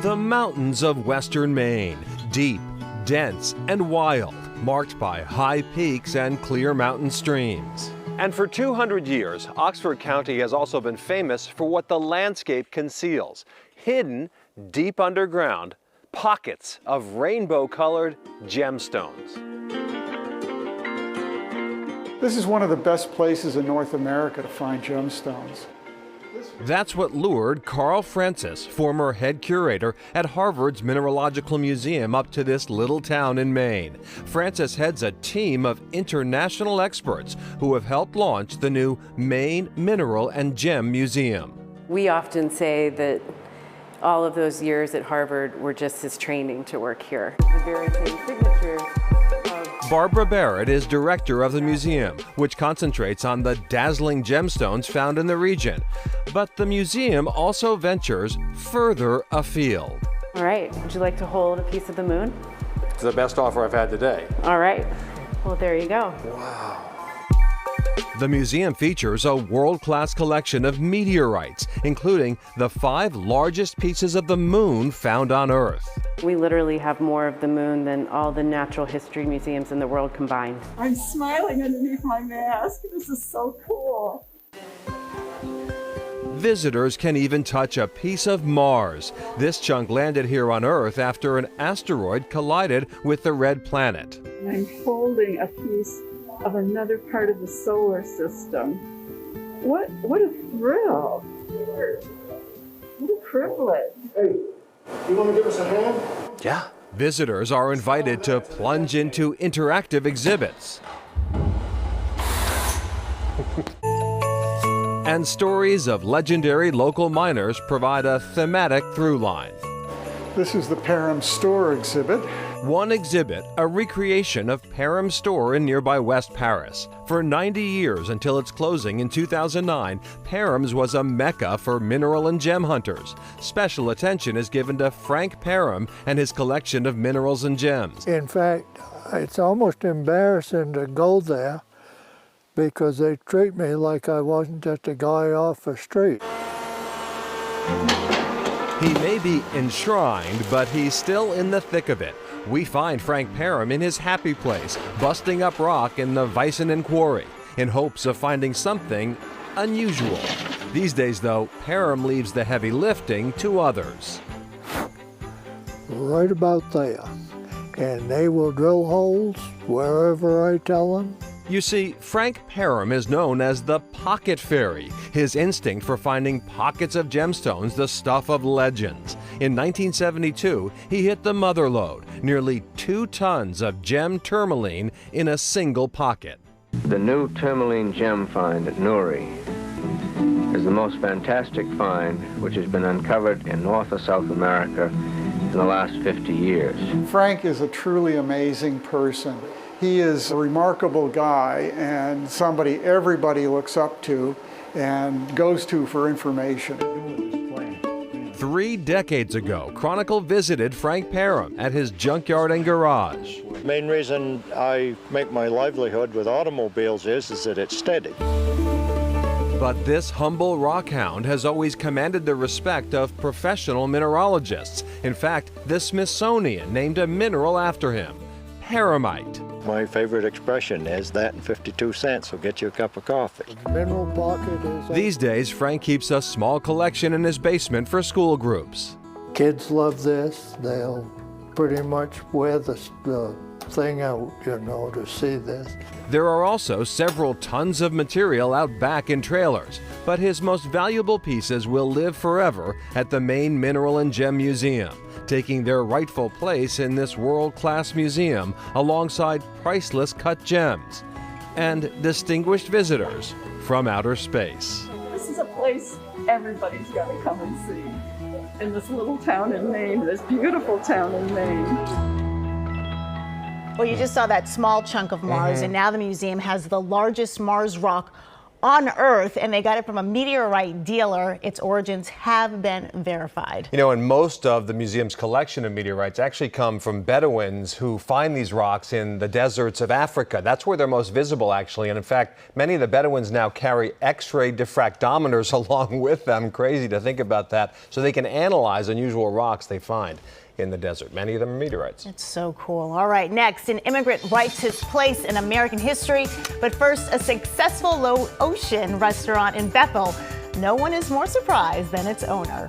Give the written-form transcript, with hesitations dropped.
The mountains of western Maine, deep, dense, and wild, marked by high peaks and clear mountain streams. And for 200 years, Oxford County has also been famous for what the landscape conceals. Hidden deep underground, pockets of rainbow-colored gemstones. This is one of the best places in North America to find gemstones. That's what lured Carl Francis, former head curator at Harvard's Mineralogical Museum, up to this little town in Maine. Francis heads a team of international experts who have helped launch the new Maine Mineral and Gem Museum. We often say that all of those years at Harvard were just his training to work here. The very same signatures. Barbara Barrett is director of the museum, which concentrates on the dazzling gemstones found in the region. But the museum also ventures further afield. All right, would you like to hold a piece of the moon? It's the best offer I've had today. All right, well, there you go. Wow. The museum features a world-class collection of meteorites, including the 5 largest pieces of the moon found on Earth. We literally have more of the moon than all the natural history museums in the world combined. I'm smiling underneath my mask. This is so cool. Visitors can even touch a piece of Mars. This chunk landed here on Earth after an asteroid collided with the red planet. I'm holding a piece of another part of the solar system. What a thrill. What a privilege. Hey, you want to give us a hand? Yeah. Visitors are invited to plunge into interactive exhibits. And stories of legendary local miners provide a thematic through line. This is the Parham Store exhibit. One exhibit, a recreation of Parham Store in nearby West Paris. For 90 years until its closing in 2009, Parham's was a mecca for mineral and gem hunters. Special attention is given to Frank Parham and his collection of minerals and gems. In fact, it's almost embarrassing to go there because they treat me like I wasn't just a guy off the street. He may be enshrined, but he's still in the thick of it. We find Frank Parham in his happy place, busting up rock in the Vicenen Quarry, in hopes of finding something unusual. These days, though, Parham leaves the heavy lifting to others. Right about there. And they will drill holes wherever I tell them. You see, Frank Parham is known as the Pocket Fairy, his instinct for finding pockets of gemstones the stuff of legends. In 1972, he hit the mother lode, nearly 2 tons of gem tourmaline in a single pocket. The new tourmaline gem find at Newry is the most fantastic find which has been uncovered in North or South America in the last 50 years. Frank is a truly amazing person. He is a remarkable guy and somebody everybody looks up to and goes to for information. 3 decades ago, Chronicle visited Frank Parham at his junkyard and garage. Main reason I make my livelihood with automobiles is that it's steady. But this humble rockhound has always commanded the respect of professional mineralogists. In fact, the Smithsonian named a mineral after him, Parhamite. My favorite expression is that and 52 cents will get you a cup of coffee. Mineral pocket is... These days, Frank keeps a small collection in his basement for school groups. Kids love this. They'll pretty much wear the thing out, you know, to see this. There are also several tons of material out back in trailers, but his most valuable pieces will live forever at the Maine Mineral and Gem Museum, taking their rightful place in this world-class museum alongside priceless cut gems and distinguished visitors from outer space. This is a place everybody's got to come and see. In this little town in Maine, this beautiful town in Maine. Well, you just saw that small chunk of Mars, and now the museum has the largest Mars rock on Earth, and they got it from a meteorite dealer. Its origins have been verified. You know, and most of the museum's collection of meteorites actually come from Bedouins who find these rocks in the deserts of Africa. That's where they're most visible, actually. And in fact, many of the Bedouins now carry X-ray diffractometers along with them. Crazy to think about that. So they can analyze unusual rocks they find in the desert. Many of them are meteorites. It's so cool. All right, next, an immigrant writes his place in American history. But first, a successful low ocean restaurant in Bethel. No one is more surprised than its owner.